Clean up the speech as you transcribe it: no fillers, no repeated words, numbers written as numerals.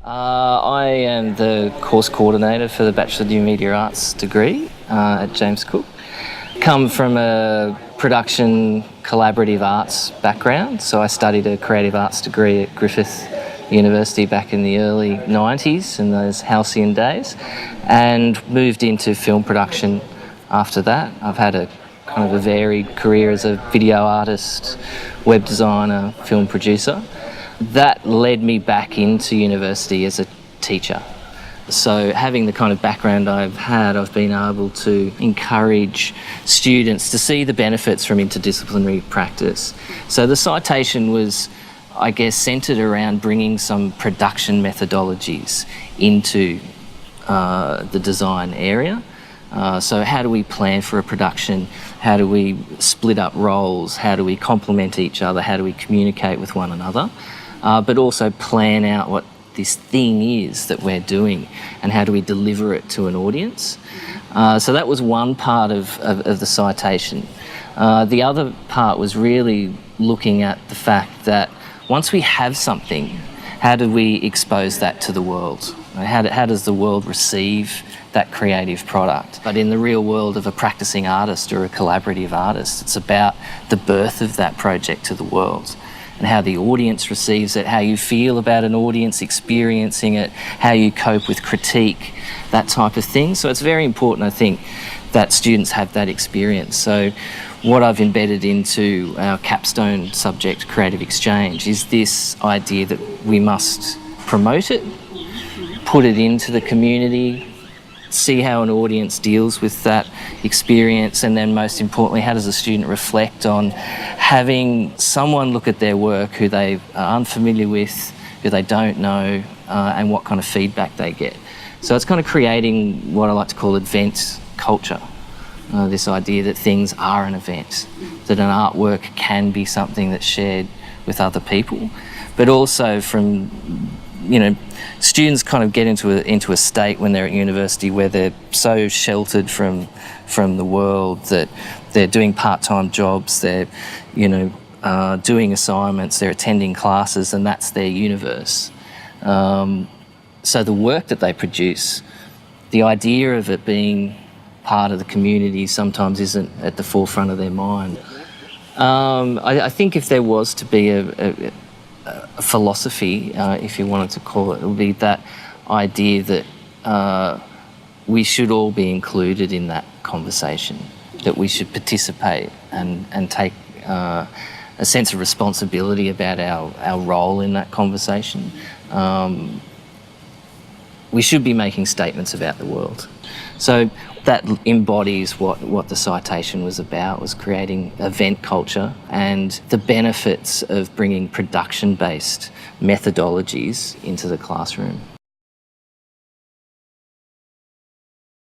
I am the course coordinator for the Bachelor of New Media Arts degree at James Cook. Come from a production collaborative arts background, so I studied a creative arts degree at Griffith University back in the early 90s, in those halcyon days, and moved into film production after that. I've had a kind of a varied career as a video artist, web designer, film producer. That led me back into university as a teacher. So having the kind of background I've had, I've been able to encourage students to see the benefits from interdisciplinary practice. So the citation was, I guess, centred around bringing some production methodologies into the design area. So how do we plan for a production? How do we split up roles? How do we complement each other? How do we communicate with one another? But also plan out what this thing is that we're doing and how do we deliver it to an audience. So that was one part of the citation. The other part was really looking at the fact that once we have something, how do we expose that to the world? How does the world receive that creative product? But in the real world of a practicing artist or a collaborative artist, it's about the birth of that project to the world and how the audience receives it, how you feel about an audience experiencing it, how you cope with critique, that type of thing. So it's very important, I think, that students have that experience. So what I've embedded into our capstone subject, creative exchange, is this idea that we must promote it, put it into the community, see how an audience deals with that experience, and then most importantly, how does a student reflect on having someone look at their work who they are unfamiliar with, who they don't know, and what kind of feedback they get. So it's kind of creating what I like to call event culture, this idea that things are an event, that an artwork can be something that's shared with other people, but also from, students kind of get into a state when they're at university where they're so sheltered from the world that they're doing part-time jobs, they're doing assignments, they're attending classes, and that's their universe. So the work that they produce, the idea of it being part of the community sometimes isn't at the forefront of their mind. I think if there was to be a philosophy, if you wanted to call it, it would be that idea that we should all be included in that conversation, that we should participate and take a sense of responsibility about our role in that conversation. We should be making statements about the world. So that embodies what the citation was about, was creating event culture and the benefits of bringing production-based methodologies into the classroom.